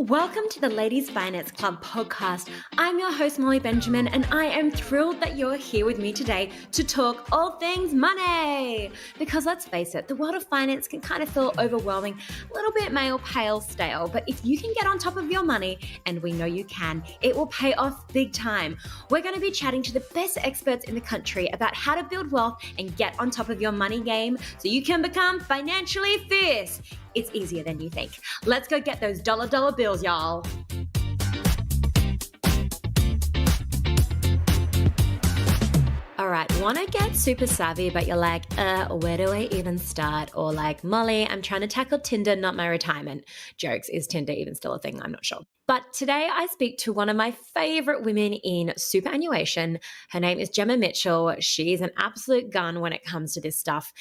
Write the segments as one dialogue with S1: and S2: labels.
S1: Welcome to the Ladies Finance Club podcast. I'm your host, Molly Benjamin, and I am thrilled that you're here with me today to talk all things money. Because let's face it, the world of finance can kind of feel overwhelming, a little bit male, pale, stale. But if you can get on top of your money, and we know you can, it will pay off big time. We're going to be chatting to the best experts in the country about how to build wealth and get on top of your money game so you can become financially fierce. It's easier than you think. Let's go get those dollar bills, y'all. All right, want to get super savvy, but you're like, where do I even start? Or like, Molly, I'm trying to tackle Tinder, not my retirement. Jokes, is Tinder even still a thing? I'm not sure. But today I speak to one of my favorite women in superannuation. Her name is Gemma Mitchell. She's an absolute gun when it comes to this stuff.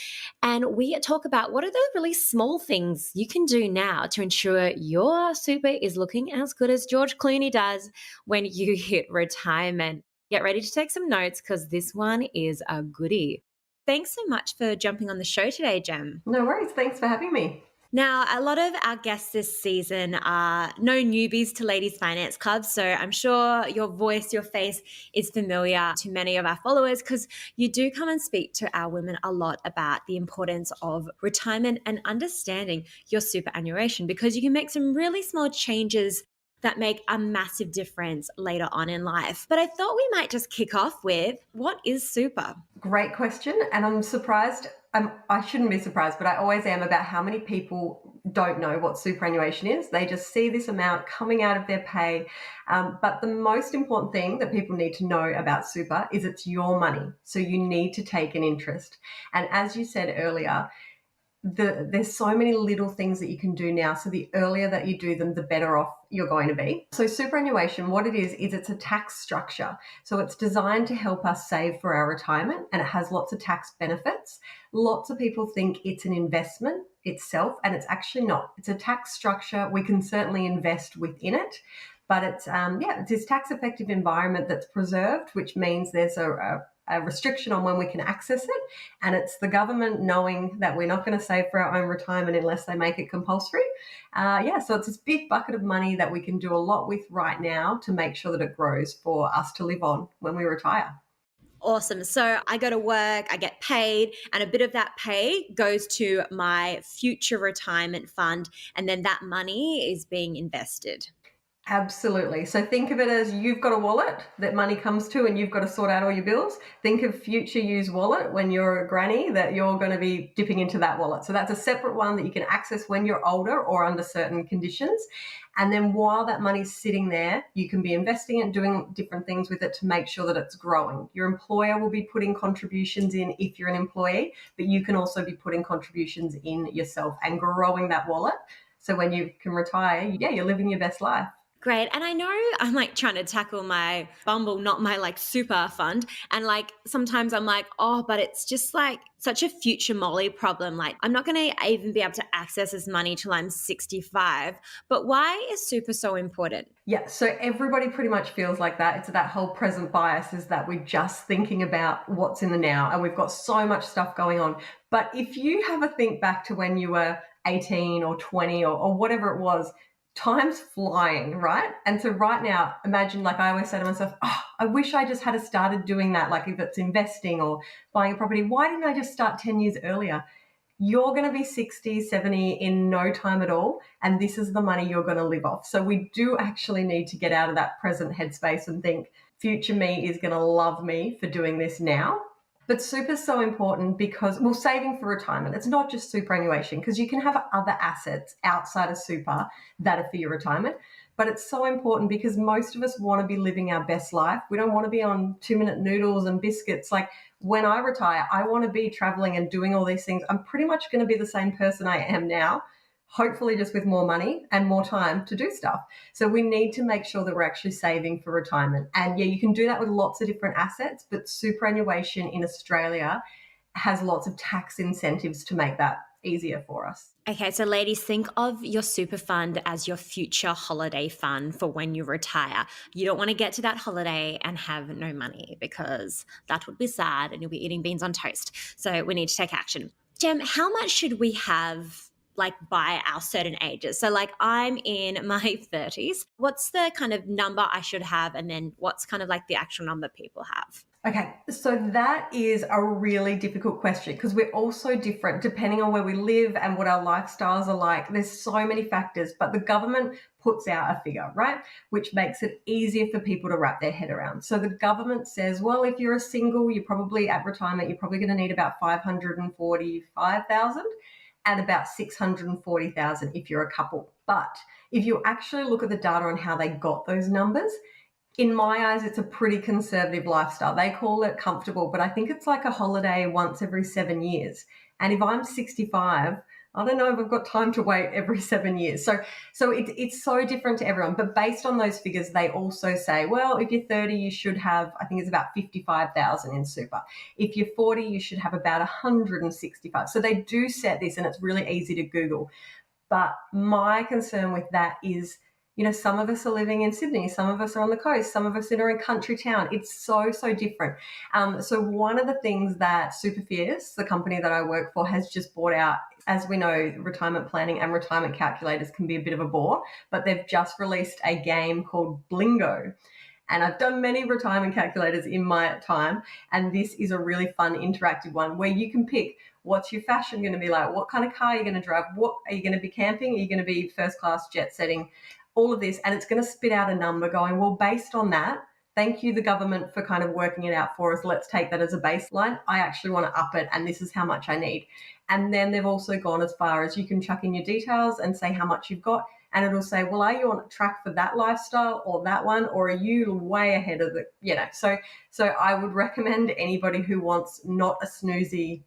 S1: And we talk about what are the really small things you can do now to ensure your super is looking as good as George Clooney does when you hit retirement. Get ready to take some notes because this one is a goodie. Thanks so much for jumping on the show today, Gem.
S2: No worries. Thanks for having me.
S1: Now, a lot of our guests this season are no newbies to Ladies Finance Club, so I'm sure your voice, your face is familiar to many of our followers because you do come and speak to our women a lot about the importance of retirement and understanding your superannuation because you can make some really small changes that make a massive difference later on in life. But I thought we might just kick off with, what is super?
S2: Great question. And I'm surprised. I shouldn't be surprised, but I always am about how many people don't know what superannuation is. They just see this amount coming out of their pay. But the most important thing that people need to know about super is it's your money. So you need to take an interest. And as you said earlier, there's so many little things that you can do now. So the earlier that you do them, the better off you're going to be. So superannuation, what it is it's a tax structure. So it's designed to help us save for our retirement and it has lots of tax benefits. Lots of people think it's an investment itself and it's actually not. It's a tax structure. We can certainly invest within it. But it's this tax effective environment that's preserved, which means there's a restriction on when we can access it. And it's the government knowing that we're not going to save for our own retirement unless they make it compulsory. So it's this big bucket of money that we can do a lot with right now to make sure that it grows for us to live on when we retire.
S1: Awesome. So I go to work, I get paid, and a bit of that pay goes to my future retirement fund. And then that money is being invested.
S2: Absolutely. So think of it as you've got a wallet that money comes to and you've got to sort out all your bills. Think of future you's wallet when you're a granny that you're going to be dipping into that wallet. So that's a separate one that you can access when you're older or under certain conditions. And then while that money's sitting there, you can be investing and doing different things with it to make sure that it's growing. Your employer will be putting contributions in if you're an employee, but you can also be putting contributions in yourself and growing that wallet. So when you can retire, you're living your best life.
S1: Great. And I know I'm like trying to tackle my Bumble, not my like super fund. And like sometimes I'm like, but it's just like such a future Molly problem. Like I'm not going to even be able to access this money till I'm 65. But why is super so important?
S2: Yeah, so everybody pretty much feels like that. It's that whole present bias is that we're just thinking about what's in the now and we've got so much stuff going on. But if you have a think back to when you were 18 or 20 or whatever it was, time's flying, right? And so right now, imagine, like I always say to myself, I wish I just had started doing that. Like if it's investing or buying a property, why didn't I just start 10 years earlier? You're going to be 60, 70 in no time at all. And this is the money you're going to live off. So we do actually need to get out of that present headspace and think future me is going to love me for doing this now. But super is so important because, saving for retirement, it's not just superannuation because you can have other assets outside of super that are for your retirement. But it's so important because most of us want to be living our best life. We don't want to be on 2-minute noodles and biscuits. Like when I retire, I want to be traveling and doing all these things. I'm pretty much going to be the same person I am now, hopefully just with more money and more time to do stuff. So we need to make sure that we're actually saving for retirement. And you can do that with lots of different assets, but superannuation in Australia has lots of tax incentives to make that easier for us.
S1: Okay, so ladies, think of your super fund as your future holiday fund for when you retire. You don't want to get to that holiday and have no money because that would be sad and you'll be eating beans on toast. So we need to take action. Gem, how much should we have like by our certain ages. So like I'm in my 30s. What's the kind of number I should have? And then what's kind of like the actual number people have?
S2: Okay, so that is a really difficult question because we're all so different depending on where we live and what our lifestyles are like. There's so many factors, but the government puts out a figure, right? Which makes it easier for people to wrap their head around. So the government says, well, if you're a single, you're probably at retirement, you're probably going to need about 545,000 and about 640,000 if you're a couple. But if you actually look at the data on how they got those numbers, in my eyes, it's a pretty conservative lifestyle. They call it comfortable, but I think it's like a holiday once every 7 years. And if I'm 65, I don't know if I've got time to wait every 7 years. So it's so different to everyone. But based on those figures, they also say, well, if you're 30, you should have, I think it's about 55,000 in super. If you're 40, you should have about 165. So they do set this, and it's really easy to Google. But my concern with that is, some of us are living in Sydney, some of us are on the coast, some of us are in country town. It's so, so different. So one of the things that Super Fierce, the company that I work for, has just brought out, as we know, retirement planning and retirement calculators can be a bit of a bore, but they've just released a game called Blingo. And I've done many retirement calculators in my time, and this is a really fun interactive one where you can pick what's your fashion going to be like, what kind of car are you going to drive, what are you going to be camping, are you going to be first class jet setting, all of this, and it's going to spit out a number going, well, based on that, thank you, the government, for kind of working it out for us. Let's take that as a baseline. I actually want to up it, and this is how much I need. And then they've also gone as far as you can chuck in your details and say how much you've got, and it'll say, well, are you on track for that lifestyle or that one, or are you way ahead of so I would recommend anybody who wants not a snoozy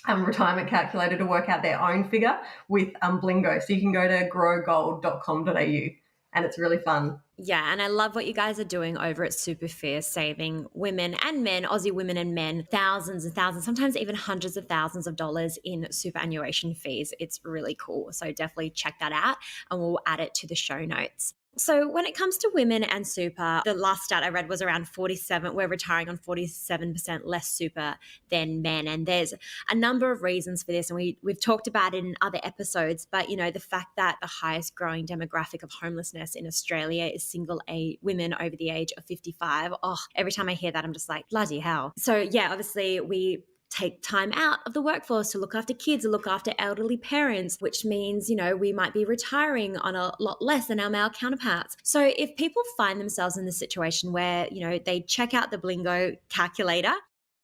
S2: retirement calculator to work out their own figure with Blingo. So you can go to growgold.com.au, and it's really fun.
S1: Yeah, and I love what you guys are doing over at Super Fair, saving women and men, Aussie women and men, thousands and thousands, sometimes even hundreds of thousands of dollars in superannuation fees. It's really cool. So definitely check that out, and we'll add it to the show notes. So when it comes to women and super, the last stat I read was around 47. We're retiring on 47% less super than men. And there's a number of reasons for this. And we've talked about it in other episodes, but the fact that the highest growing demographic of homelessness in Australia is single women over the age of 55. Oh, every time I hear that, I'm just like, bloody hell. So yeah, obviously we take time out of the workforce to look after kids, to look after elderly parents, which means, we might be retiring on a lot less than our male counterparts. So if people find themselves in the situation where, they check out the Blingo calculator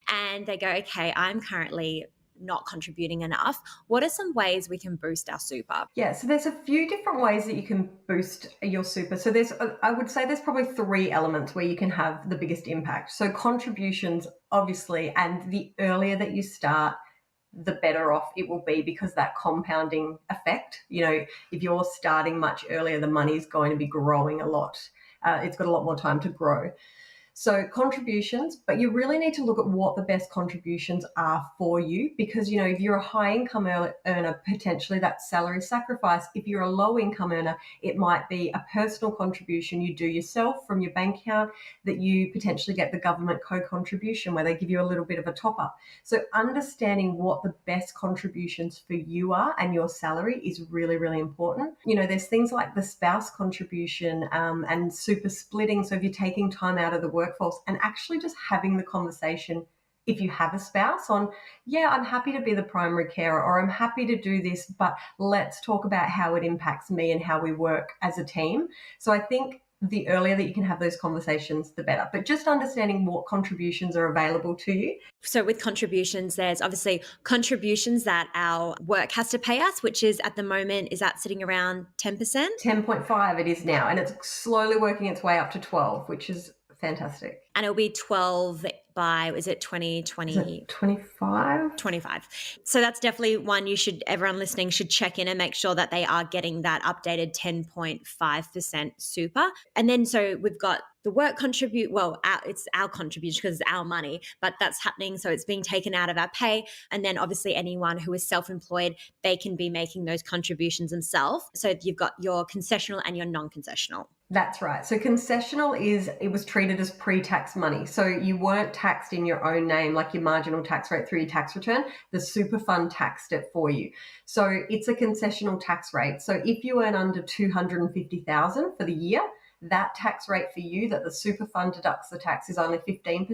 S1: and they go, okay, I'm currently not contributing enough, what are some ways we can boost our super?
S2: Yeah, so there's a few different ways that you can boost your super. So I would say there's probably three elements where you can have the biggest impact. So contributions, obviously, and the earlier that you start, the better off it will be, because that compounding effect, if you're starting much earlier, the money's going to be growing a lot. It's got a lot more time to grow. So contributions, but you really need to look at what the best contributions are for you, because, if you're a high income earner, potentially that's salary sacrifice. If you're a low income earner, it might be a personal contribution you do yourself from your bank account that you potentially get the government co-contribution where they give you a little bit of a top up. So understanding what the best contributions for you are and your salary is really, really important. There's things like the spouse contribution and super splitting. So if you're taking time out of the workforce and actually just having the conversation, if you have a spouse, on, yeah, I'm happy to be the primary carer, or I'm happy to do this, but let's talk about how it impacts me and how we work as a team. So I think the earlier that you can have those conversations, the better. But just understanding what contributions are available to you.
S1: So with contributions, there's obviously contributions that our work has to pay us, which is at the moment, is that sitting around 10%?
S2: 10.5 it is now, and it's slowly working its way up to 12, which is fantastic.
S1: And it'll be 12 by, is it 2020?
S2: 25?
S1: 25. So that's definitely one everyone listening should check in and make sure that they are getting that updated 10.5% super. And then so we've got the work contribute, it's our contribution because it's our money, but that's happening. So it's being taken out of our pay. And then obviously anyone who is self-employed, they can be making those contributions themselves. So you've got your concessional and your non-concessional.
S2: That's right. So concessional it was treated as pre-tax money. So you weren't taxed in your own name, like your marginal tax rate through your tax return. The super fund taxed it for you. So it's a concessional tax rate. So if you earn under 250,000 for the year, that tax rate for you that the super fund deducts the tax is only 15%.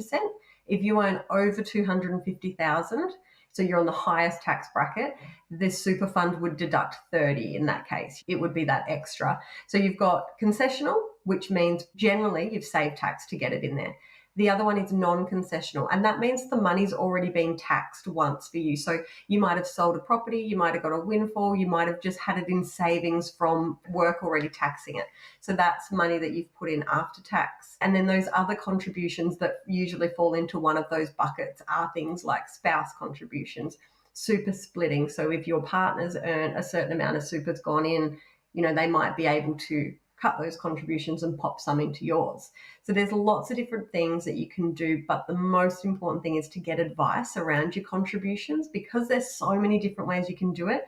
S2: If you earn over 250,000, so you're on the highest tax bracket, the super fund would deduct 30 in that case. It would be that extra. So you've got concessional, which means generally you've saved tax to get it in there. The other one is non-concessional, and that means the money's already been taxed once for you. So you might have sold a property, you might have got a windfall, you might have just had it in savings from work already taxing it. So that's money that you've put in after tax. And then those other contributions that usually fall into one of those buckets are things like spouse contributions, super splitting. So if your partners earn a certain amount of super's gone in, they might be able to cut those contributions and pop some into yours. So there's lots of different things that you can do, but the most important thing is to get advice around your contributions, because there's so many different ways you can do it.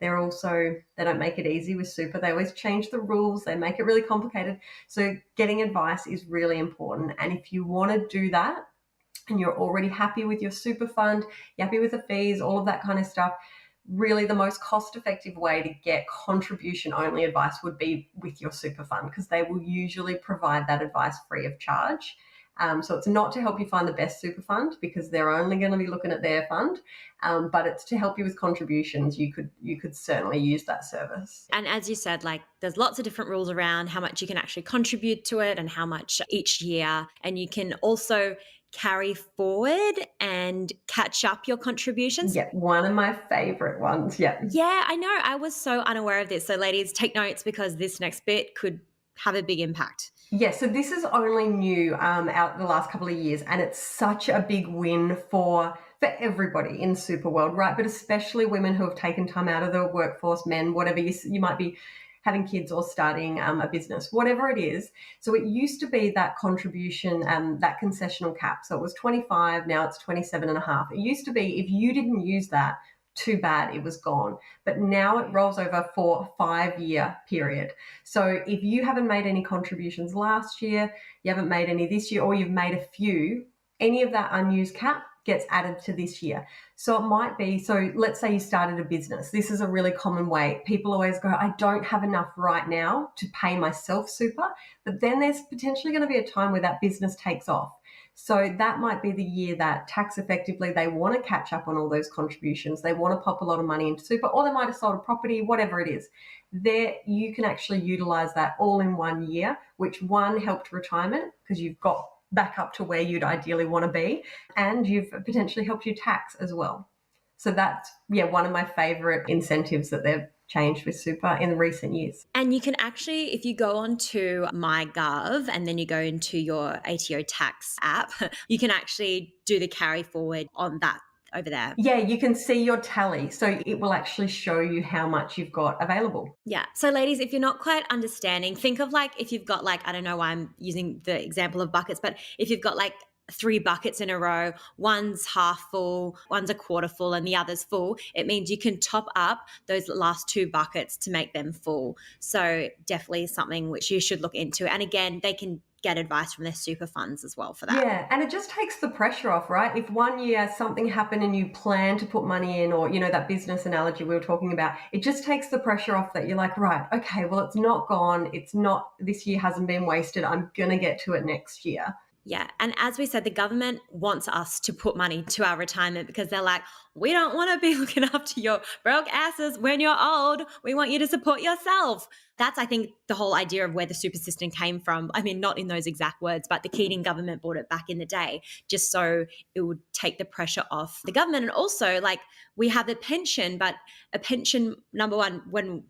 S2: They don't make it easy with super. They always change the rules. They make it really complicated. So getting advice is really important. And if you want to do that and you're already happy with your super fund, you're happy with the fees, all of that kind of stuff, really the most cost-effective way to get contribution-only advice would be with your super fund, because they will usually provide that advice free of charge. So it's not to help you find the best super fund, because they're only going to be looking at their fund, but it's to help you with contributions. You could certainly use that service.
S1: And as you said, like there's lots of different rules around how much you can actually contribute to it and how much each year. And you can also carry forward and catch up your contributions.
S2: Yeah, one of my favorite ones. Yeah.
S1: Yeah, I know. I was so unaware of this. So ladies, take notes, because this next bit could have a big impact.
S2: Yeah, so this is only new out the last couple of years, and it's such a big win for everybody in super world, right? But especially women who have taken time out of the workforce, men, whatever you might be having kids or starting a business, whatever it is. So it used to be that contribution, that concessional cap. So it was 25, now it's 27 and a half. It used to be if you didn't use that, too bad, it was gone. But now it rolls over for a 5-year period. So if you haven't made any contributions last year, you haven't made any this year, or you've made a few, any of that unused cap gets added to this year. So it might be, so let's say you started a business. This is a really common way. People always go, I don't have enough right now to pay myself super, but then there's potentially going to be a time where that business takes off. So that might be the year that tax effectively they want to catch up on all those contributions. They want to pop a lot of money into super, or they might have sold a property, whatever it is. There, you can actually utilize that all in one year, which one helped retirement because you've got back up to where you'd ideally want to be, and you've potentially helped your tax as well. So that's, one of my favorite incentives that they've changed with super in recent years.
S1: And you can actually, if you go on to MyGov and then you go into your ATO tax app, you can actually do the carry forward on that over there.
S2: Yeah, you can see your tally. So it will actually show you how much you've got available.
S1: Yeah. So ladies, if you're not quite understanding, think of like if you've got like, I don't know why I'm using the example of buckets, but if you've got like 3 buckets in a row, one's half full, one's a quarter full, and the other's full, it means you can top up those last 2 buckets to make them full. So definitely something which you should look into. And again, they can get advice from their super funds as well for that.
S2: Yeah, and it just takes the pressure off, right? If one year something happened and you plan to put money in, or, that business analogy we were talking about, it just takes the pressure off that you're like, right, okay, well, it's not gone. It's not, this year hasn't been wasted. I'm going to get to it next year.
S1: Yeah. And as we said, the government wants us to put money to our retirement because they're like, we don't want to be looking after your broke asses when you're old. We want you to support yourself. That's, I think, the whole idea of where the super system came from. I mean, not in those exact words, but the Keating government brought it back in the day just so it would take the pressure off the government. And also, like, we have a pension, but a pension, number one, when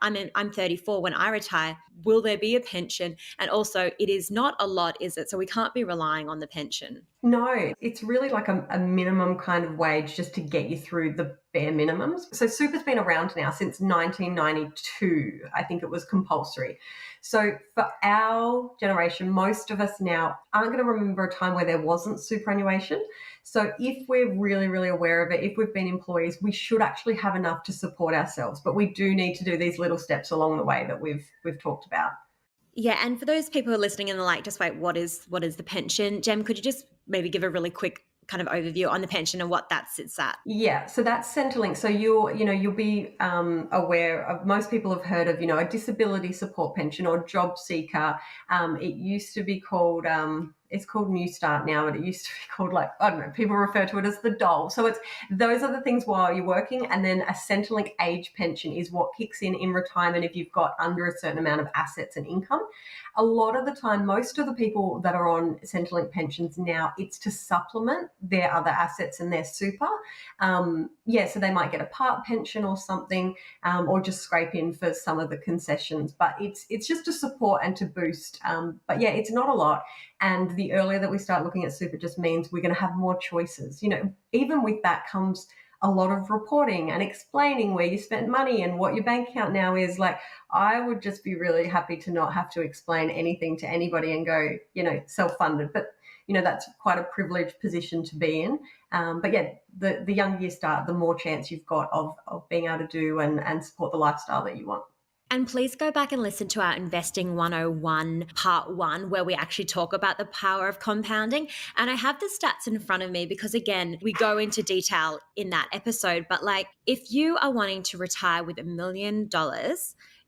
S1: I'm 34 when I retire, will there be a pension? And also it is not a lot, is it? So we can't be relying on the pension.
S2: No, it's really like a minimum kind of wage just to get you through the bare minimums. So super's been around now since 1992. I think it was compulsory. So for our generation, most of us now aren't going to remember a time where there wasn't superannuation. So if we're really, really aware of it, if we've been employees, we should actually have enough to support ourselves. But we do need to do these little steps along the way that we've talked about.
S1: Yeah, and for those people who are listening and they're like, just wait, what is the pension? Jem, could you just maybe give a really quick kind of overview on the pension and what that sits at?
S2: Yeah, so that's Centrelink. So you'll be aware of, most people have heard of, a disability support pension or job seeker. It used to be called, it's called New Start now, but it used to be called, like, I don't know, people refer to it as the dole. So it's those are the things while you're working, and then a Centrelink age pension is what kicks in retirement if you've got under a certain amount of assets and income. A lot of the time, most of the people that are on Centrelink pensions now, it's to supplement their other assets and their super. So they might get a part pension or something, or just scrape in for some of the concessions. But it's just to support and to boost. But yeah, it's not a lot. And the earlier that we start looking at super just means we're going to have more choices. Even with that comes a lot of reporting and explaining where you spent money and what your bank account now is. Like, I would just be really happy to not have to explain anything to anybody and go, self-funded. But that's quite a privileged position to be in. But yeah, the younger you start, the more chance you've got of being able to do and support the lifestyle that you want.
S1: And please go back and listen to our Investing 101 part 1, where we actually talk about the power of compounding. And I have the stats in front of me because, again, we go into detail in that episode. But like, if you are wanting to retire with $1 million,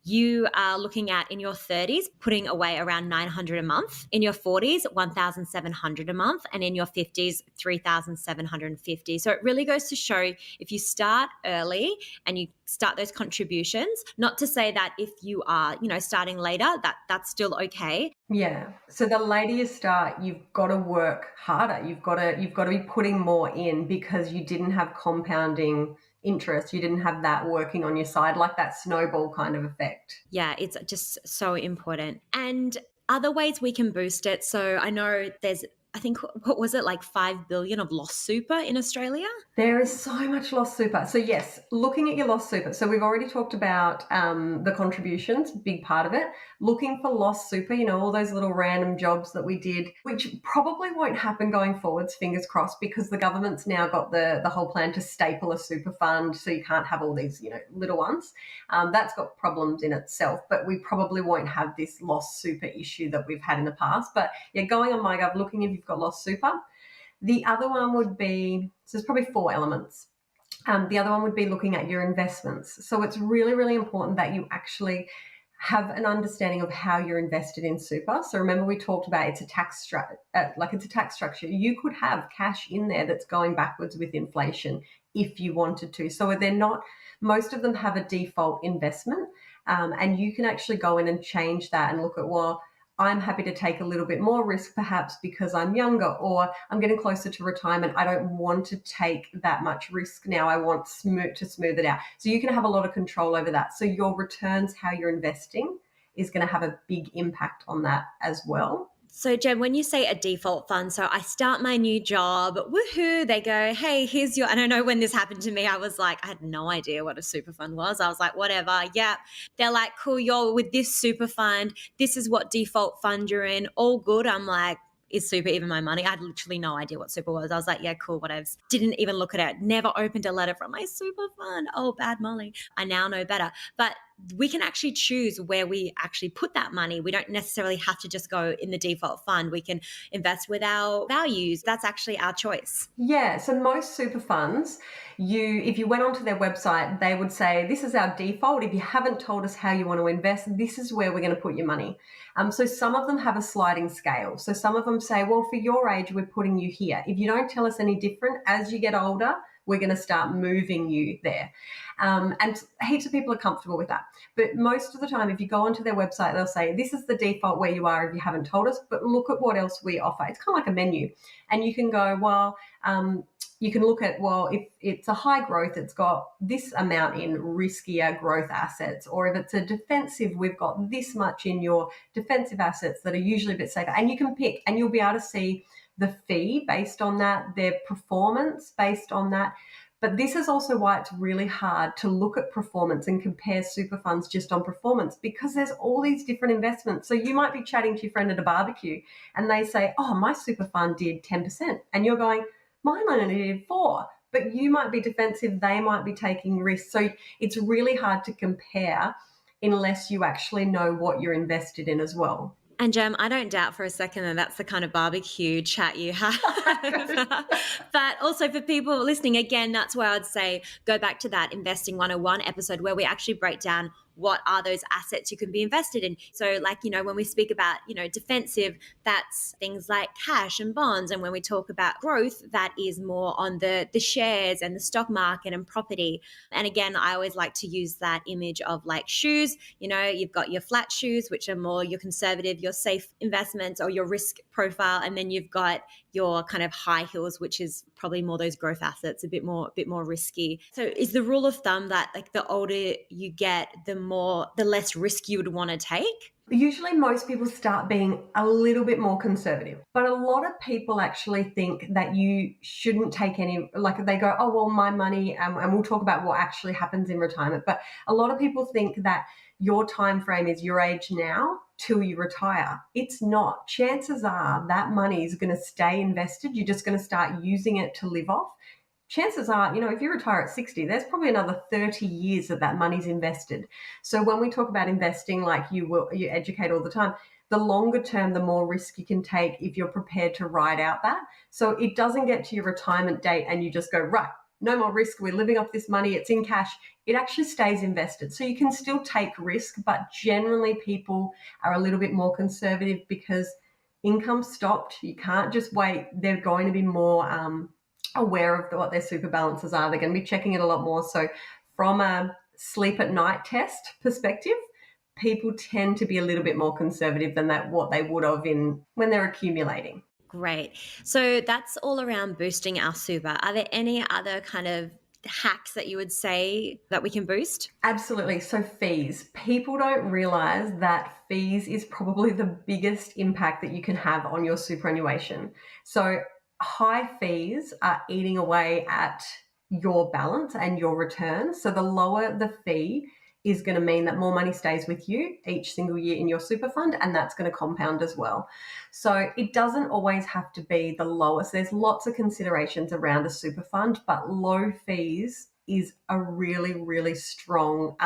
S1: you are looking at, in your 30s, putting away around 900 a month, in your 40s 1,700 a month, and in your 50s 3,750. So it really goes to show, if you start early and you start those contributions, not to say that if you are, starting later, that's still okay.
S2: Yeah. So the later you start, you've got to work harder. You've got to be putting more in because you didn't have compounding interest. You didn't have that working on your side, like that snowball kind of effect.
S1: Yeah, it's just so important. And other ways we can boost it. So I know there's, I think, what was it, like 5 billion of lost super in Australia?
S2: There is so much lost super. So yes, looking at your lost super. So we've already talked about the contributions, big part of it. Looking for lost super, all those little random jobs that we did, which probably won't happen going forwards, fingers crossed, because the government's now got the whole plan to staple a super fund, so you can't have all these, little ones. That's got problems in itself, but we probably won't have this lost super issue that we've had in the past. But yeah, going on MyGov, looking if you've got lost super. The other one would be, so there's probably 4 elements. The other one would be looking at your investments. So it's really, really important that you actually have an understanding of how you're invested in super. So remember, we talked about it's a tax structure. You could have cash in there that's going backwards with inflation if you wanted to. So they're not, most of them have a default investment, and you can actually go in and change that and look at, well, I'm happy to take a little bit more risk perhaps because I'm younger, or I'm getting closer to retirement. I don't want to take that much risk now. I want to smooth it out. So you can have a lot of control over that. So your returns, how you're investing, is going to have a big impact on that as well.
S1: So, Jen, when you say a default fund, so I start my new job, woohoo, they go, hey, here's your, and I know when this happened to me, I was like, I had no idea what a super fund was. I was like, whatever. Yeah. They're like, cool, you're with this super fund. This is what default fund you're in. All good. I'm like, is super even my money? I had literally no idea what super was. I was like, yeah, cool, whatever. Didn't even look at it. Never opened a letter from my super fund. Oh, bad Molly. I now know better. But we can actually choose where we actually put that money. We don't necessarily have to just go in the default fund. We can invest with our values. That's actually our choice.
S2: Yeah, so most super funds, if you went onto their website, they would say, this is our default. If you haven't told us how you want to invest, this is where we're going to put your money. So some of them have a sliding scale. So some of them say, well, for your age, we're putting you here. If you don't tell us any different, as you get older, we're going to start moving you there. And heaps of people are comfortable with that. But most of the time, if you go onto their website, they'll say, this is the default where you are if you haven't told us, but look at what else we offer. It's kind of like a menu. And you can go, well, you can look at, well, if it's a high growth, it's got this amount in riskier growth assets. Or if it's a defensive, we've got this much in your defensive assets that are usually a bit safer. And you can pick, and you'll be able to see the fee based on that, their performance based on that. But this is also why it's really hard to look at performance and compare super funds just on performance, because there's all these different investments. So you might be chatting to your friend at a barbecue and they say, oh, my super fund did 10%. And you're going, mine only did 4%. But you might be defensive, they might be taking risks. So it's really hard to compare unless you actually know what you're invested in as well.
S1: And Jem, I don't doubt for a second that that's the kind of barbecue chat you have. But also for people listening, again, that's where I'd say go back to that Investing 101 episode where we actually break down what are those assets you can be invested in. So, like, when we speak about, defensive, that's things like cash and bonds. And when we talk about growth, that is more on the shares and the stock market and property. And again, I always like to use that image of like shoes. You've got your flat shoes, which are more your conservative, your safe investments or your risk profile. And then you've got your kind of high heels, which is probably more those growth assets, a bit more risky. So is the rule of thumb that like the older you get, the less risk you would want to take?
S2: Usually, most people start being a little bit more conservative, but a lot of people actually think that you shouldn't take any, like they go, oh, well, my money, and we'll talk about what actually happens in retirement. But a lot of people think that your time frame is your age now till you retire. It's not. Chances are that money is going to stay invested. You're just going to start using it to live off. Chances are, if you retire at 60, there's probably another 30 years that money's invested. So when we talk about investing, like you educate all the time, the longer term, the more risk you can take if you're prepared to ride out that. So it doesn't get to your retirement date and you just go, right, no more risk. We're living off this money. It's in cash. It actually stays invested. So you can still take risk, but generally people are a little bit more conservative because income stopped. You can't just wait. They're going to be more aware of what their super balances are. They're going to be checking it a lot more. So from a sleep at night test perspective, people tend to be a little bit more conservative than what they would have when they're accumulating.
S1: Great. So that's all around boosting our super. Are there any other kind of hacks that you would say that we can boost?
S2: Absolutely. So fees. People don't realize that fees is probably the biggest impact that you can have on your superannuation. So high fees are eating away at your balance and your return. So the lower the fee is going to mean that more money stays with you each single year in your super fund, and that's going to compound as well. So it doesn't always have to be the lowest. There's lots of considerations around a super fund, but low fees is a really, really strong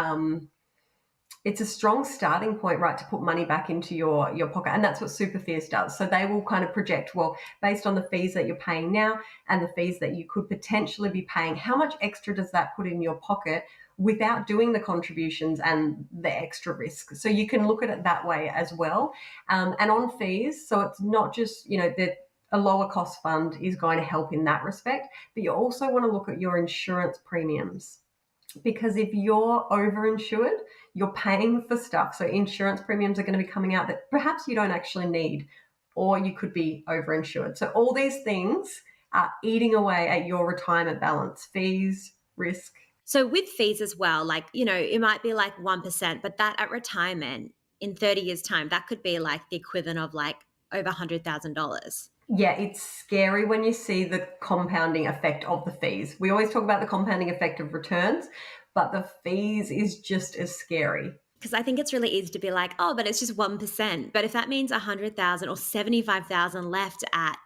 S2: it's a strong starting point, right, to put money back into your pocket. And that's what Superfears does. So they will kind of project, well, based on the fees that you're paying now and the fees that you could potentially be paying, how much extra does that put in your pocket without doing the contributions and the extra risk? So you can look at it that way as well. And on fees, so it's not just, a lower cost fund is going to help in that respect, but you also want to look at your insurance premiums. Because if you're overinsured, you're paying for stuff. So insurance premiums are going to be coming out that perhaps you don't actually need, or you could be overinsured. So all these things are eating away at your retirement balance, fees, risk.
S1: So with fees as well, like, it might be like 1%, but that at retirement in 30 years time, that could be like the equivalent of like over $100,000.
S2: Yeah, it's scary when you see the compounding effect of the fees. We always talk about the compounding effect of returns, but the fees is just as scary.
S1: Because I think it's really easy to be like, oh, but it's just 1%. But if that means 100,000 or 75,000 left at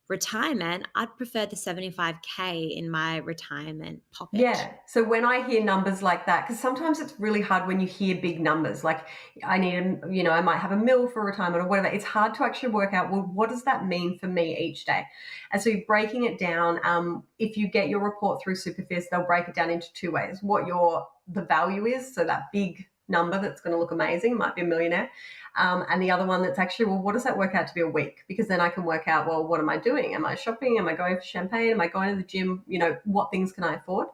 S1: retirement, I'd prefer the 75K in my retirement pocket.
S2: Yeah. So when I hear numbers like that, because sometimes it's really hard when you hear big numbers, like I might have a mil for retirement or whatever. It's hard to actually work out, well, what does that mean for me each day? And so you're breaking it down. If you get your report through Superfist, they'll break it down into two ways. What the value is, so that big number that's going to look amazing, might be a millionaire. And the other one that's actually, well, what does that work out to be a week? Because then I can work out, well, what am I doing? Am I shopping? Am I going for champagne? Am I going to the gym? What things can I afford?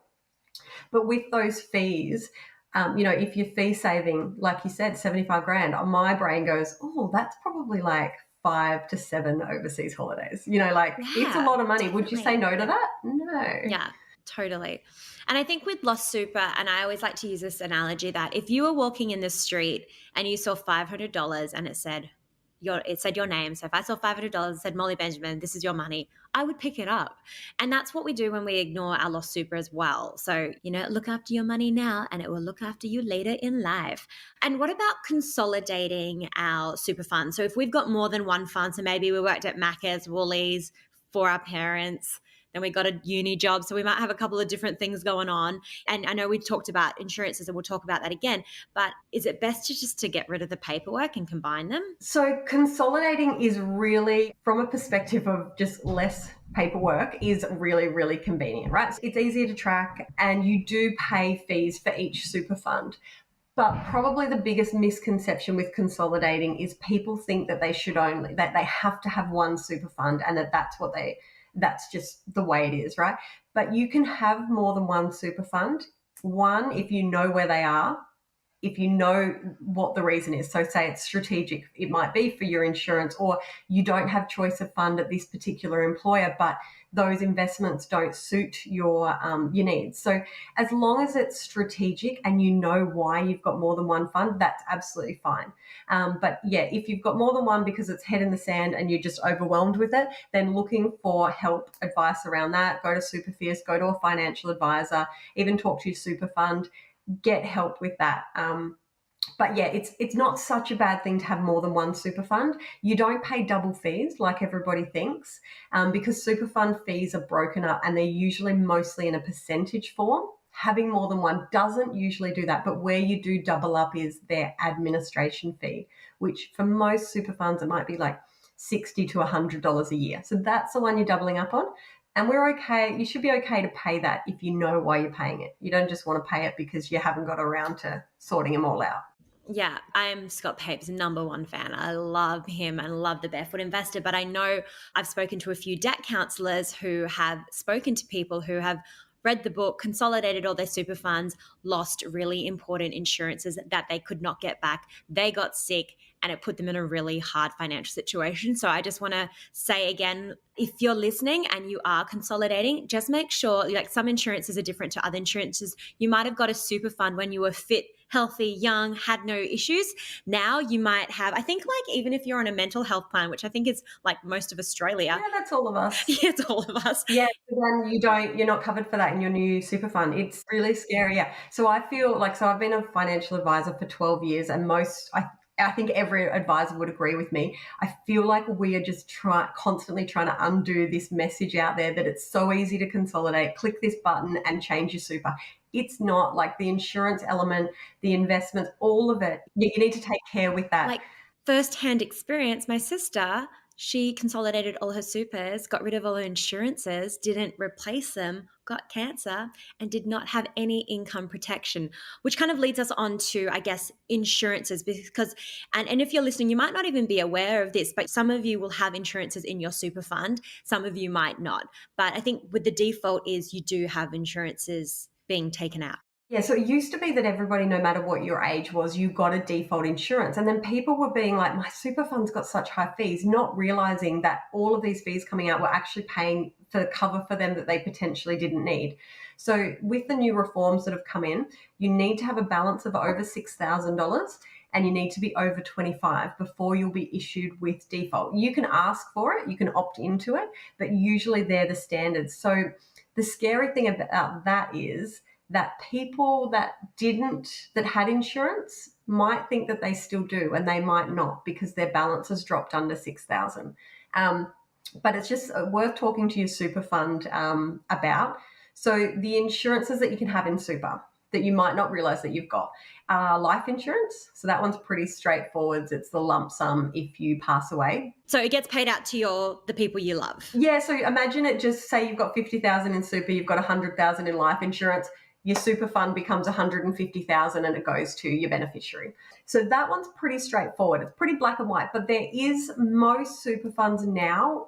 S2: But with those fees, if you're fee saving, like you said, 75 grand, my brain goes, oh, that's probably like 5 to 7 overseas holidays. It's a lot of money.
S1: Definitely.
S2: Would you say no to that? No.
S1: Yeah, totally. And I think with Lost Super, and I always like to use this analogy that if you were walking in the street and you saw $500 and it said your name. So if I saw $500, it said Molly Benjamin, this is your money, I would pick it up. And that's what we do when we ignore our Lost Super as well. So, look after your money now and it will look after you later in life. And what about consolidating our super fund? So if we've got more than one fund, so maybe we worked at Macca's, Woolies for our parents, then we got a uni job. So we might have a couple of different things going on. And I know we talked about insurances and we'll talk about that again, but is it best to just to get rid of the paperwork and combine them?
S2: So consolidating is really, from a perspective of just less paperwork, is really, really convenient, right? It's easier to track and you do pay fees for each super fund. But probably the biggest misconception with consolidating is people think that that they have to have one super fund and that's just the way it is, right? But you can have more than one super fund. One, if you know where they are, if you know what the reason is. So say it's strategic, it might be for your insurance, or you don't have choice of fund at this particular employer, but those investments don't suit your needs. So as long as it's strategic and you know why you've got more than one fund, that's absolutely fine. But yeah, if you've got more than one because it's head in the sand and you're just overwhelmed with it, then looking for help, advice around that, go to Super Fierce, go to a financial advisor, even talk to your super fund, get help with that. But yeah, it's not such a bad thing to have more than one super fund. You don't pay double fees like everybody thinks, because super fund fees are broken up and they're usually mostly in a percentage form. Having more than one doesn't usually do that, but where you do double up is their administration fee, which for most super funds it might be like $60 to $100 a year. So that's the one you're doubling up on. And we're okay. You should be okay to pay that if you know why you're paying it. You don't just want to pay it because you haven't got around to sorting them all out.
S1: Yeah, I'm Scott Pape's number one fan. I love him and love the Barefoot Investor. But I know I've spoken to a few debt counselors who have spoken to people who have read the book, consolidated all their super funds, lost really important insurances that they could not get back. They got sick and it put them in a really hard financial situation. So I just want to say again, if you're listening and you are consolidating, just make sure, like, some insurances are different to other insurances. You might have got a super fund when you were fit, healthy, young, had no issues. Now you might have, I think, like, even if you're on a mental health plan, which I think is like most of Australia.
S2: Yeah, that's all of us.
S1: Yeah, it's all of us.
S2: Yeah, so then you're not covered for that in your new super fund. It's really scary. Yeah. So I feel like, so I've been a financial advisor for 12 years and I think every advisor would agree with me. I feel like we are just constantly trying to undo this message out there that it's so easy to consolidate, click this button and change your super. It's not. Like the insurance element, the investments, all of it. You need to take care with that.
S1: Like, first-hand experience, my sister, she consolidated all her supers, got rid of all her insurances, didn't replace them, got cancer, and did not have any income protection, which kind of leads us on to, I guess, insurances. Because and if you're listening, you might not even be aware of this, but some of you will have insurances in your super fund, some of you might not. But I think with the default is you do have insurances being taken out.
S2: Yeah, so it used to be that everybody, no matter what your age was, you got a default insurance. And then people were being like, my super fund's got such high fees, not realizing that all of these fees coming out were actually paying for cover for them that they potentially didn't need. So with the new reforms that have come in, you need to have a balance of over $6,000 and you need to be over 25 before you'll be issued with default. You can ask for it, you can opt into it, but usually they're the standards. So the scary thing about that is that people that had insurance might think that they still do, and they might not because their balance has dropped under 6,000. But it's just worth talking to your super fund about. So the insurances that you can have in super that you might not realize that you've got life insurance. So that one's pretty straightforward. It's the lump sum if you pass away.
S1: So it gets paid out to the people you love.
S2: Yeah. So imagine it, just say you've got 50,000 in super, you've got 100,000 in life insurance. Your super fund becomes 150,000 and it goes to your beneficiary. So that one's pretty straightforward. It's pretty black and white, but there is most super funds now.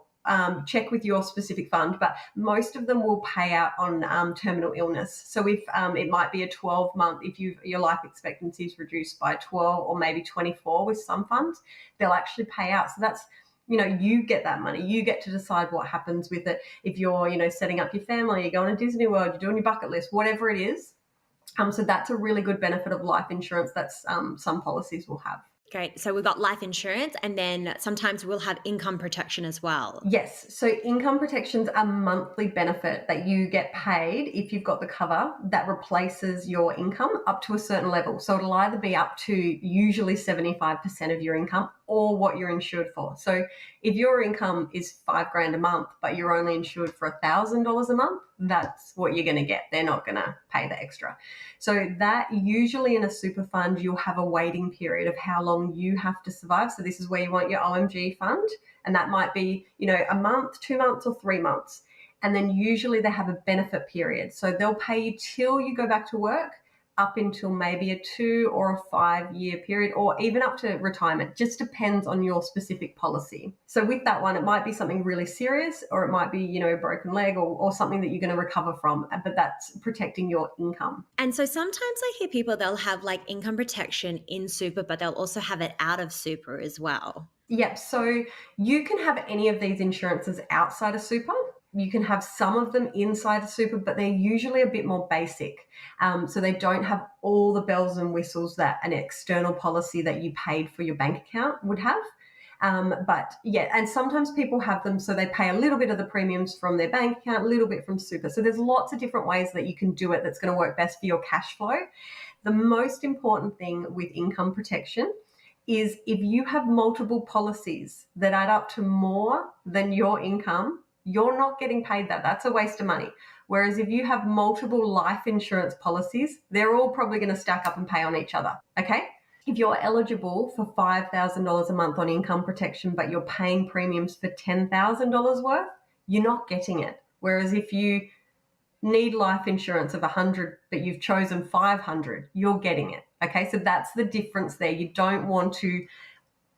S2: Check with your specific fund, but most of them will pay out on terminal illness. So if it might be a 12-month, if your life expectancy is reduced by 12 or maybe 24 with some funds, they'll actually pay out. So that's, you get that money. You get to decide what happens with it. If you're, setting up your family, you're going to Disney World, you're doing your bucket list, whatever it is. So that's a really good benefit of life insurance that some policies will have.
S1: Great. So we've got life insurance, and then sometimes we'll have income protection as well.
S2: Yes. So income protection's a monthly benefit that you get paid if you've got the cover that replaces your income up to a certain level. So it'll either be up to usually 75% of your income or what you're insured for. So if your income is 5 grand a month, but you're only insured for $1,000 a month, that's what you're going to get. They're not going to pay the extra. So that usually in a super fund, you'll have a waiting period of how long you have to survive. So this is where you want your OMG fund. And that might be, a month, 2 months, or 3 months. And then usually they have a benefit period. So they'll pay you till you go back to work up until maybe a 2 or 5 year period, or even up to retirement. Just depends on your specific policy. So with that one, it might be something really serious, or it might be, a broken leg, or something that you're going to recover from, but that's protecting your income.
S1: And so sometimes I hear people, they'll have like income protection in super, but they'll also have it out of super as well.
S2: Yep. So you can have any of these insurances outside of super. You can have some of them inside of super, but they're usually a bit more basic. So they don't have all the bells and whistles that an external policy that you paid for your bank account would have. But yeah, and sometimes people have them so they pay a little bit of the premiums from their bank account, a little bit from super. So there's lots of different ways that you can do it that's going to work best for your cash flow. The most important thing with income protection is if you have multiple policies that add up to more than your income, you're not getting paid that. That's a waste of money. Whereas if you have multiple life insurance policies, they're all probably going to stack up and pay on each other. Okay? If you're eligible for $5,000 a month on income protection, but you're paying premiums for $10,000 worth, you're not getting it. Whereas if you need life insurance of 100, but you've chosen 500, you're getting it. Okay, so that's the difference there. You don't want to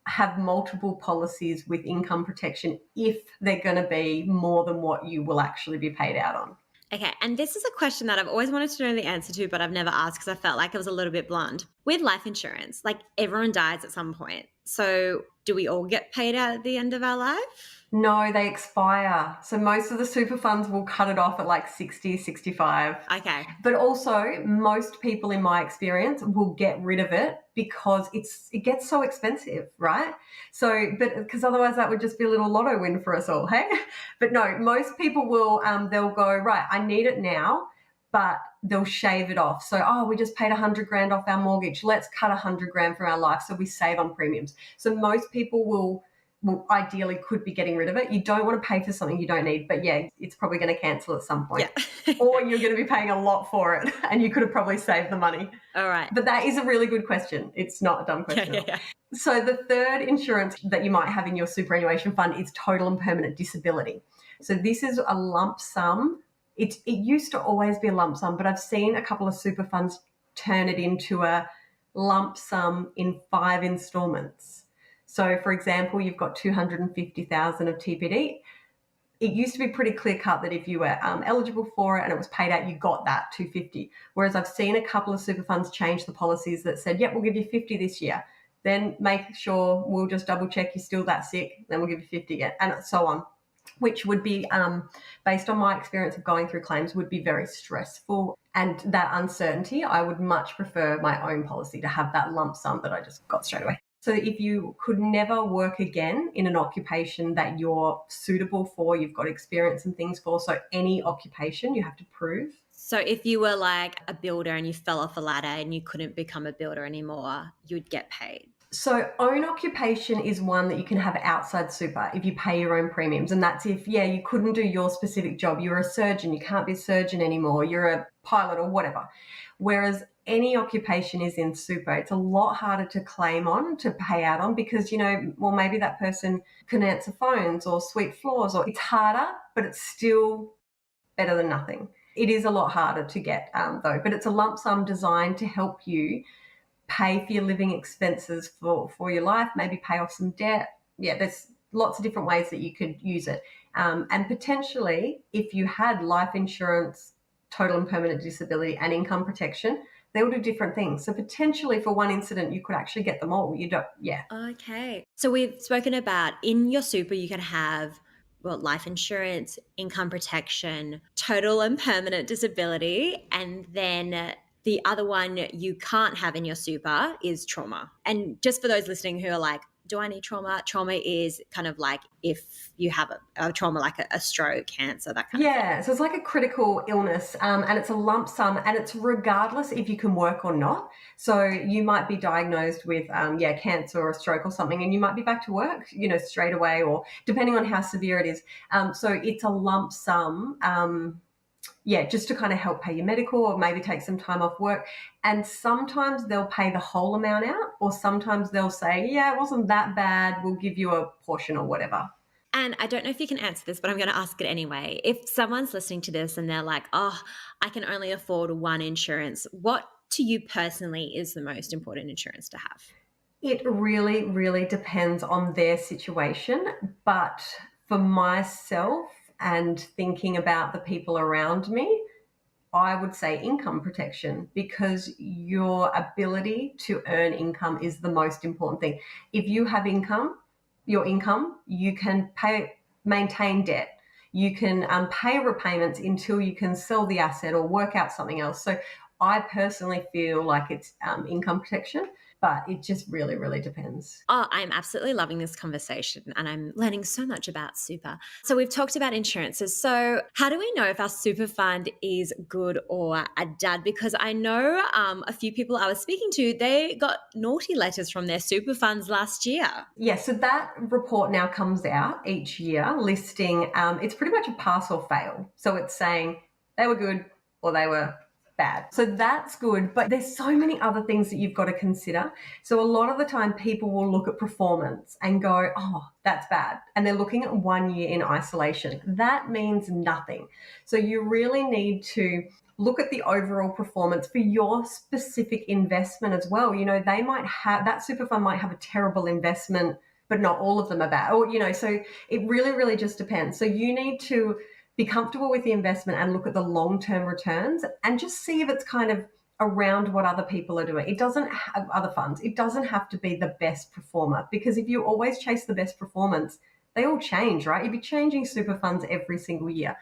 S2: have multiple policies with income protection if they're going to be more than what you will actually be paid out on.
S1: Okay, and this is a question that I've always wanted to know the answer to, but I've never asked because I felt like it was a little bit blunt. With life insurance, like everyone dies at some point. So do we all get paid out at the end of our life?
S2: No, they expire. So most of the super funds will cut it off at like 60, 65.
S1: Okay.
S2: But also, most people in my experience will get rid of it because it gets so expensive, right? So, but because otherwise that would just be a little lotto win for us all, hey? But no, most people will, they'll go, right, I need it now, but they'll shave it off. So, we just paid 100 grand off our mortgage. Let's cut 100 grand from our life so we save on premiums. So most people will ideally could be getting rid of it. You don't want to pay for something you don't need, but yeah, it's probably going to cancel at some point.
S1: Yeah.
S2: Or you're going to be paying a lot for it and you could have probably saved the money.
S1: All right.
S2: But that is a really good question. It's not a dumb question.
S1: Yeah.
S2: So the third insurance that you might have in your superannuation fund is total and permanent disability. So this is a lump sum. It used to always be a lump sum, but I've seen a couple of super funds turn it into a lump sum in 5 installments. So, for example, you've got 250,000 of TPD. It used to be pretty clear cut that if you were eligible for it and it was paid out, you got that 250. Whereas I've seen a couple of super funds change the policies that said, yep, we'll give you 50 this year. Then make sure we'll just double check you're still that sick. Then we'll give you 50 again, and so on. Which would be, based on my experience of going through claims, would be very stressful. And that uncertainty, I would much prefer my own policy to have that lump sum that I just got straight away. So if you could never work again in an occupation that you're suitable for, you've got experience and things for, so any occupation you have to prove.
S1: So if you were like a builder and you fell off a ladder and you couldn't become a builder anymore, you'd get paid.
S2: So own occupation is one that you can have outside super if you pay your own premiums. And that's if, you couldn't do your specific job. You're a surgeon, you can't be a surgeon anymore. You're a pilot or whatever. Whereas any occupation is in super. It's a lot harder to claim on, to pay out on, because, maybe that person can answer phones or sweep floors, or it's harder, but it's still better than nothing. It is a lot harder to get though, but it's a lump sum designed to help you pay for your living expenses for your life, maybe pay off some debt. Yeah, there's lots of different ways that you could use it. And potentially, if you had life insurance, total and permanent disability, and income protection, they will do different things. So potentially for one incident, you could actually get them all. You don't, yeah.
S1: Okay. So we've spoken about in your super, you can have life insurance, income protection, total and permanent disability, and then The other one you can't have in your super is trauma. And just for those listening who are like, do I need trauma? Trauma is kind of like if you have a trauma like a stroke, cancer, that kind of thing.
S2: Yeah, so it's like a critical illness, and it's a lump sum, and it's regardless if you can work or not. So you might be diagnosed with, cancer or a stroke or something, and you might be back to work, straight away, or depending on how severe it is. So it's a lump sum. Just to kind of help pay your medical or maybe take some time off work. And sometimes they'll pay the whole amount out, or sometimes they'll say, yeah, it wasn't that bad, we'll give you a portion or whatever.
S1: And I don't know if you can answer this, but I'm going to ask it anyway. If someone's listening to this and they're like, oh, I can only afford one insurance, what to you personally is the most important insurance to have?
S2: It really, really depends on their situation. But for myself and thinking about the people around me, I would say income protection, because your ability to earn income is the most important thing. If you have your income, you can maintain debt. You can pay repayments until you can sell the asset or work out something else. So I personally feel like it's income protection, but it just really, really depends.
S1: Oh, I'm absolutely loving this conversation and I'm learning so much about super. So, we've talked about insurances. So, how do we know if our super fund is good or a dud? Because I know a few people I was speaking to, they got naughty letters from their super funds last year.
S2: Yeah, so that report now comes out each year listing, it's pretty much a pass or fail. So it's saying they were good or they were bad. So that's good, but there's so many other things that you've got to consider. So a lot of the time people will look at performance and go, oh, that's bad. And they're looking at 1 year in isolation. That means nothing. So you really need to look at the overall performance for your specific investment as well. They might have, that super fund might have a terrible investment, but not all of them are bad. Or, so it really, really just depends. So you need to be comfortable with the investment and look at the long-term returns and just see if it's kind of around what other people are doing. It doesn't have other funds. It doesn't have to be the best performer, because if you always chase the best performance, they all change, right? You'd be changing super funds every single year.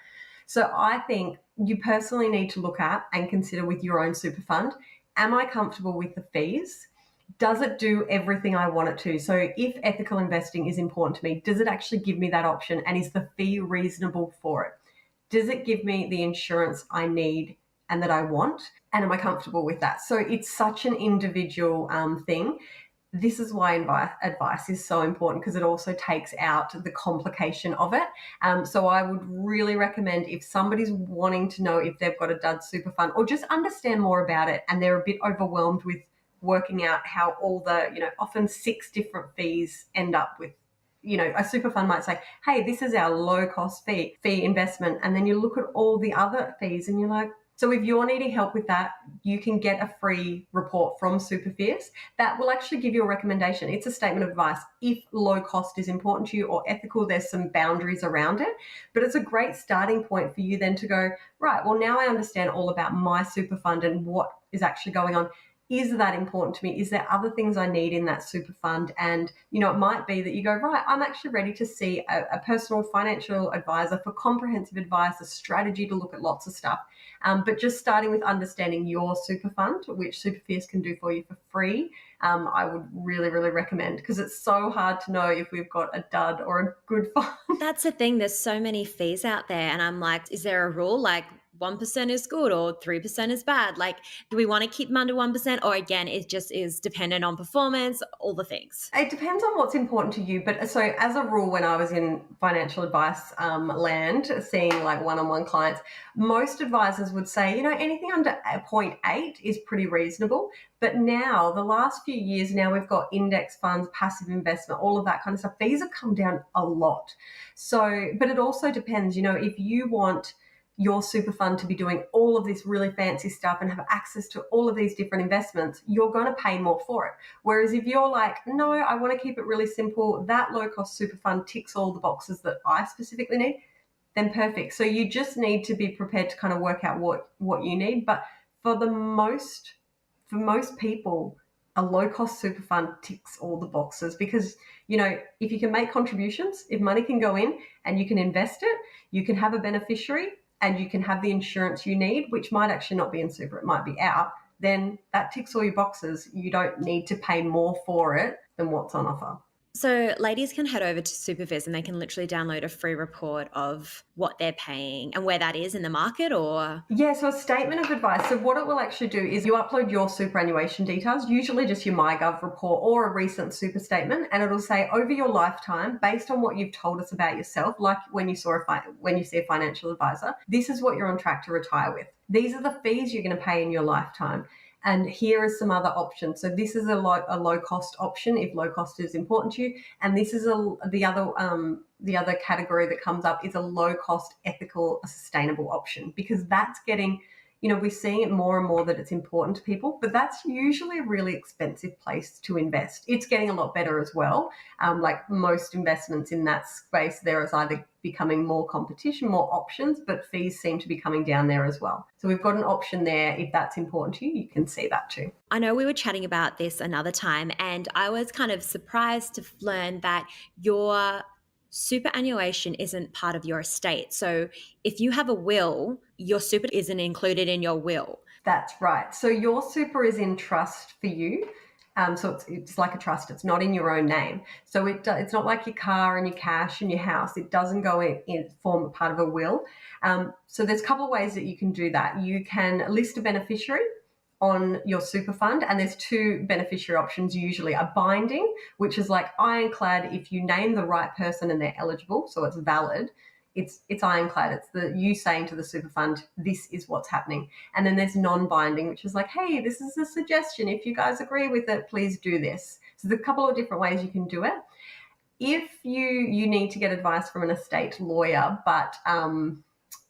S2: So I think you personally need to look at and consider with your own super fund, am I comfortable with the fees? Does it do everything I want it to? So if ethical investing is important to me, does it actually give me that option? And is the fee reasonable for it? Does it give me the insurance I need and that I want? And am I comfortable with that? So it's such an individual thing. This is why advice is so important, because it also takes out the complication of it. So I would really recommend, if somebody's wanting to know if they've got a dud super fund or just understand more about it and they're a bit overwhelmed with working out how all the, often 6 different fees end up with, a super fund might say, hey, this is our low cost fee investment. And then you look at all the other fees and you're like, so if you're needing help with that, you can get a free report from Superfierce that will actually give you a recommendation. It's a statement of advice. If low cost is important to you or ethical, there's some boundaries around it. But it's a great starting point for you then to go, right, well, now I understand all about my super fund and what is actually going on. Is that important to me? Is there other things I need in that super fund? And, it might be that you go, right, I'm actually ready to see a personal financial advisor for comprehensive advice, a strategy to look at lots of stuff. But just starting with understanding your super fund, which Superfierce can do for you for free, I would really, really recommend, because it's so hard to know if we've got a dud or a good fund.
S1: That's the thing. There's so many fees out there. And I'm like, is there a rule like 1% is good or 3% is bad? Like, do we want to keep them under 1%? Or again, it just is dependent on performance, all the things.
S2: It depends on what's important to you. But so as a rule, when I was in financial advice land, seeing like one-on-one clients, most advisors would say, anything under 0.8 is pretty reasonable. But now, the last few years, now we've got index funds, passive investment, all of that kind of stuff. Fees have come down a lot. So, but it also depends, if you want your super fund to be doing all of this really fancy stuff and have access to all of these different investments, you're going to pay more for it. Whereas if you're like, no, I want to keep it really simple, that low cost super fund ticks all the boxes that I specifically need, then perfect. So you just need to be prepared to kind of work out what you need. But for most people, a low cost super fund ticks all the boxes, because, if you can make contributions, if money can go in and you can invest it, you can have a beneficiary, and you can have the insurance you need, which might actually not be in super, it might be out, then that ticks all your boxes. You don't need to pay more for it than what's on offer.
S1: So ladies can head over to Superviz and they can literally download a free report of what they're paying and where that is in the market, or?
S2: Yeah, so a statement of advice. So what it will actually do is you upload your superannuation details, usually just your MyGov report or a recent super statement, and it'll say over your lifetime, based on what you've told us about yourself, like when you see a financial advisor, this is what you're on track to retire with. These are the fees you're going to pay in your lifetime. And here are some other options. So this is a low cost option if low cost is important to you, and this is the other category that comes up is a low cost, ethical, sustainable option, because that's getting, we're seeing it more and more that it's important to people, but that's usually a really expensive place to invest. It's getting a lot better as well. Like most investments in that space, there is either becoming more competition, more options, but fees seem to be coming down there as well. So we've got an option there. If that's important to you, you can see that too.
S1: I know we were chatting about this another time, and I was kind of surprised to learn that your superannuation isn't part of your estate. So if you have a will, your super isn't included in your will.
S2: That's right. So your super is in trust for you. So it's like a trust. It's not in your own name. So it's not like your car and your cash and your house. It doesn't go in form part of a will. So there's a couple of ways that you can do that. You can list a beneficiary on your super fund, and there's two beneficiary options usually: a binding, which is like ironclad. If you name the right person and they're eligible, so it's valid, it's ironclad. It's you saying to the super fund, this is what's happening. And then there's non-binding, which is like, hey, this is a suggestion. If you guys agree with it, please do this. So there's a couple of different ways you can do it. If you need to get advice from an estate lawyer, but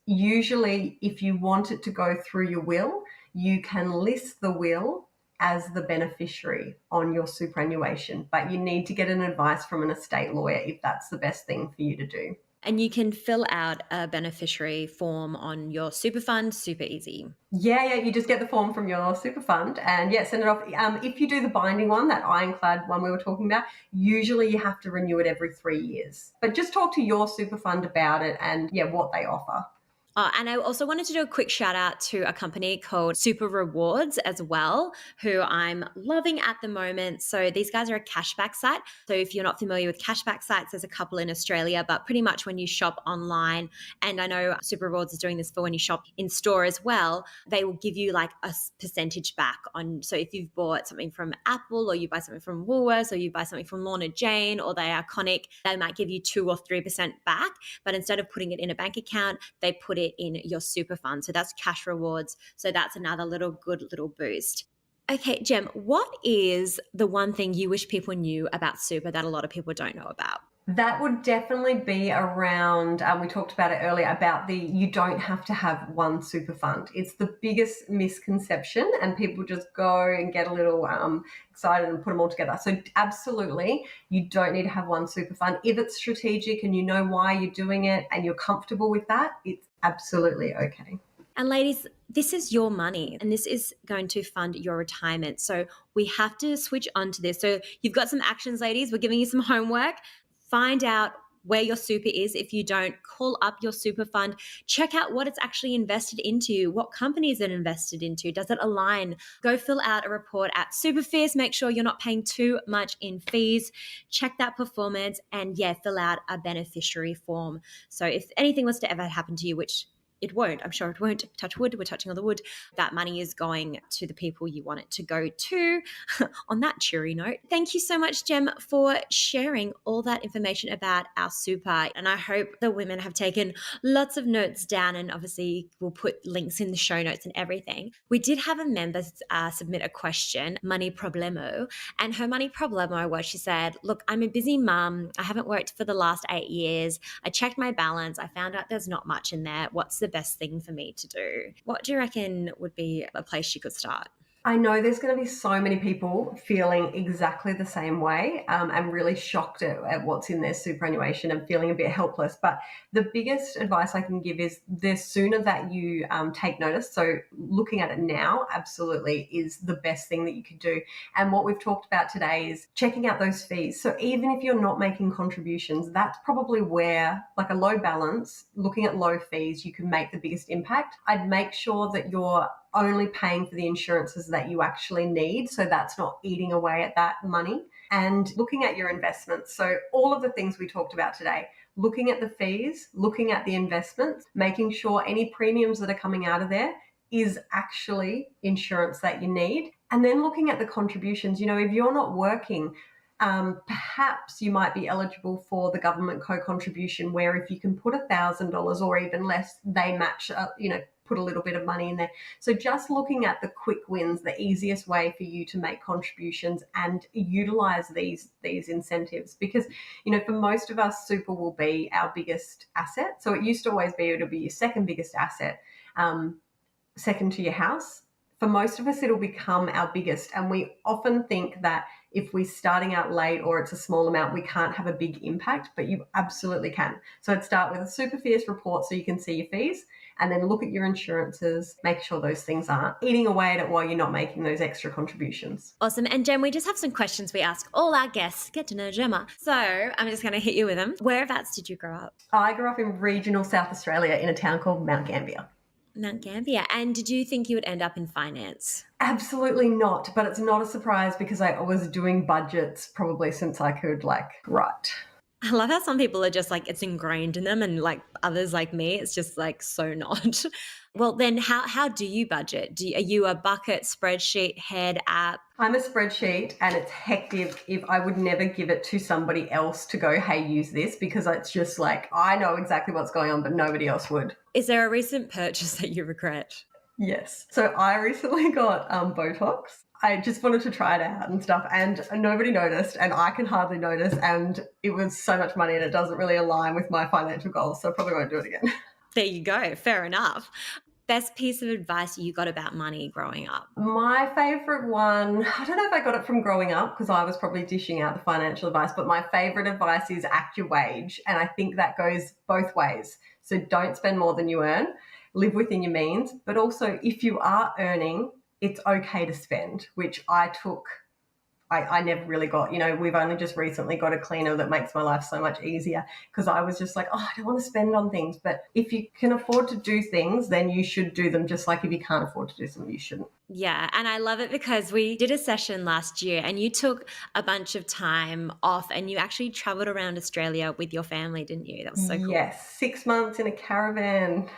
S2: usually if you want it to go through your will, you can list the will as the beneficiary on your superannuation, but you need to get an advice from an estate lawyer if that's the best thing for you to do.
S1: And you can fill out a beneficiary form on your super fund, super easy.
S2: Yeah, you just get the form from your super fund and send it off. If you do the binding one, that ironclad one we were talking about, usually you have to renew it every 3 years. But just talk to your super fund about it and what they offer.
S1: And I also wanted to do a quick shout out to a company called Super Rewards as well, who I'm loving at the moment. So these guys are a cashback site. So if you're not familiar with cashback sites, there's a couple in Australia, but pretty much when you shop online, and I know Super Rewards is doing this for when you shop in store as well, they will give you like a percentage back on. So if you've bought something from Apple, or you buy something from Woolworths, or you buy something from Lorna Jane, or they're iconic, they might give you 2 or 3% back. But instead of putting it in a bank account, they put it in your super fund. So that's cash rewards. So that's another good little boost. Okay, Gem, what is the one thing you wish people knew about super that a lot of people don't know about?
S2: That would definitely be around, we talked about it earlier, about you don't have to have one super fund. It's the biggest misconception, and people just go and get a little excited and put them all together. So absolutely, you don't need to have one super fund. If it's strategic and you know why you're doing it and you're comfortable with that, it's absolutely okay.
S1: And ladies, this is your money and this is going to fund your retirement. So we have to switch on to this. So you've got some actions, ladies. We're giving you some homework. Find out where your super is. If you don't, call up your super fund. Check out what it's actually invested into. What company is it invested into? Does it align? Go fill out a report at Superfizz. Make sure you're not paying too much in fees. Check that performance and fill out a beneficiary form. So if anything was to ever happen to you, which it won't, I'm sure it won't, touch wood, we're touching on the wood, that money is going to the people you want it to go to. On that cheery note, thank you so much, Gem, for sharing all that information about our super. And I hope the women have taken lots of notes down, and obviously we'll put links in the show notes and everything. We did have a member submit a question, Money Problemo, and her money problemo was, she said, look, I'm a busy mum. I haven't worked for the last 8 years. I checked my balance. I found out there's not much in there. What's the best thing for me to do? What do you reckon would be a place she could start?
S2: I know there's going to be so many people feeling exactly the same way and really shocked at what's in their superannuation and feeling a bit helpless. But the biggest advice I can give is the sooner that you take notice, so looking at it now absolutely is the best thing that you could do. And what we've talked about today is checking out those fees. So even if you're not making contributions, that's probably where, like a low balance, looking at low fees, you can make the biggest impact. I'd make sure that you're only paying for the insurances that you actually need. So that's not eating away at that money. And looking at your investments. So all of the things we talked about today, looking at the fees, looking at the investments, making sure any premiums that are coming out of there is actually insurance that you need. And then looking at the contributions, if you're not working, perhaps you might be eligible for the government co-contribution, where if you can put $1,000 or even less, they match, put a little bit of money in there. So just looking at the quick wins, the easiest way for you to make contributions and utilize these incentives, because, for most of us, super will be our biggest asset. So it used to always be, it'll be your second biggest asset, second to your house. For most of us, it'll become our biggest. And we often think that if we're starting out late or it's a small amount, we can't have a big impact, but you absolutely can. So I'd start with a super fierce report so you can see your fees, and then look at your insurances, make sure those things aren't eating away at it while you're not making those extra contributions.
S1: Awesome. And Jem, we just have some questions we ask all our guests. Get to know Gemma. So I'm just going to hit you with them. Whereabouts did you grow up?
S2: I grew up in regional South Australia in a town called Mount Gambier.
S1: Mount Gambier. And did you think you would end up in finance?
S2: Absolutely not, but it's not a surprise because I was doing budgets probably since I could write.
S1: I love how some people are just like, it's ingrained in them, and like others like me, it's just like so not. Well, then how do you budget? Are you a bucket, spreadsheet, head, app?
S2: I'm a spreadsheet, and it's hectic. If I would never give it to somebody else to go, hey, use this, because it's just like, I know exactly what's going on, but nobody else would.
S1: Is there a recent purchase that you regret?
S2: Yes. So I recently got Botox. I just wanted to try it out and stuff, and nobody noticed, and I can hardly notice, and it was so much money, and it doesn't really align with my financial goals, so I probably won't do it again.
S1: There you go. Fair enough. Best piece of advice you got about money growing up?
S2: My favourite one, I don't know if I got it from growing up because I was probably dishing out the financial advice, but my favourite advice is act your wage, and I think that goes both ways. So don't spend more than you earn, live within your means, but also if you are earning, it's okay to spend, which I never really got. We've only just recently got a cleaner that makes my life so much easier, because I was just like, I don't want to spend on things. But if you can afford to do things, then you should do them, just like if you can't afford to do them, you shouldn't.
S1: Yeah, and I love it because we did a session last year and you took a bunch of time off and you actually traveled around Australia with your family, didn't you? That was so cool.
S2: Yes, 6 months in a caravan.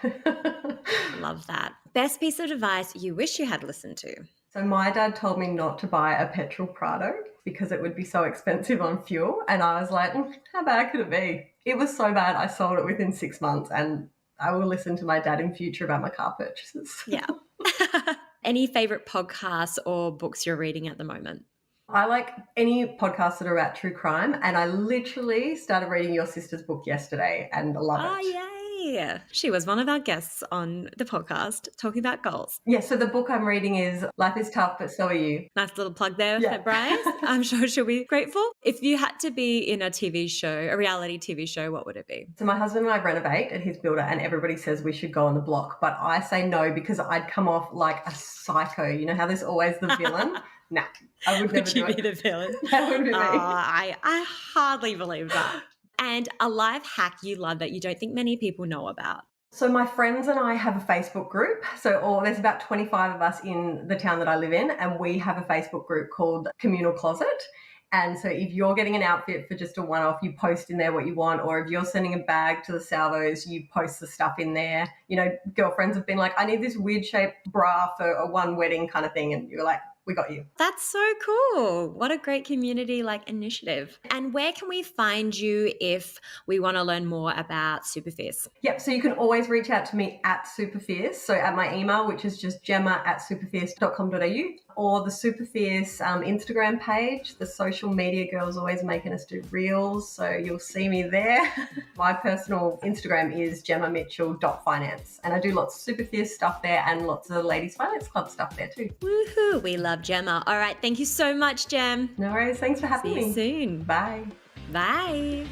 S1: Love that. Best piece of advice you wish you had listened to?
S2: So my dad told me not to buy a petrol Prado because it would be so expensive on fuel. And I was like, how bad could it be? It was so bad. I sold it within 6 months, and I will listen to my dad in future about my car purchases.
S1: Yeah. Any favorite podcasts or books you're reading at the moment?
S2: I like any podcasts that are about true crime, and I literally started reading your sister's book yesterday and I love it.
S1: Oh, yay. She was one of our guests on the podcast talking about goals.
S2: Yeah, so the book I'm reading is Life is Tough, But So Are You.
S1: Nice little plug there for Bryce. I'm sure she'll be grateful. If you had to be in a TV show, a reality TV show, what would it be?
S2: So my husband and I renovate at his builder, and everybody says we should go on the block, but I say no because I'd come off like a psycho. You know how there's always the villain? Nah, I would never do it.
S1: Would you be the villain?
S2: That would be me.
S1: I hardly believe that. And a life hack you love that you don't think many people know about?
S2: So my friends and I have a Facebook group. So there's about 25 of us in the town that I live in, and we have a Facebook group called Communal Closet. And so if you're getting an outfit for just a one-off, you post in there what you want, or if you're sending a bag to the salvos, you post the stuff in there. Girlfriends have been like, I need this weird-shaped bra for a one wedding kind of thing, and you're like, we got you.
S1: That's so cool. What a great community initiative. And where can we find you if we want to learn more about Superfierce?
S2: Yep, so you can always reach out to me at Superfierce. So at my email, which is just gemma@superfierce.com.au, or the Superfierce Instagram page. The social media girl's always making us do reels, so you'll see me there. My personal Instagram is GemmaMitchell.Finance, and I do lots of Superfierce stuff there and lots of Ladies Finance Club stuff there too.
S1: Woohoo, we love Gemma. All right, thank you so much, Gem.
S2: No worries, thanks for having me.
S1: See you soon.
S2: Bye.
S1: Bye.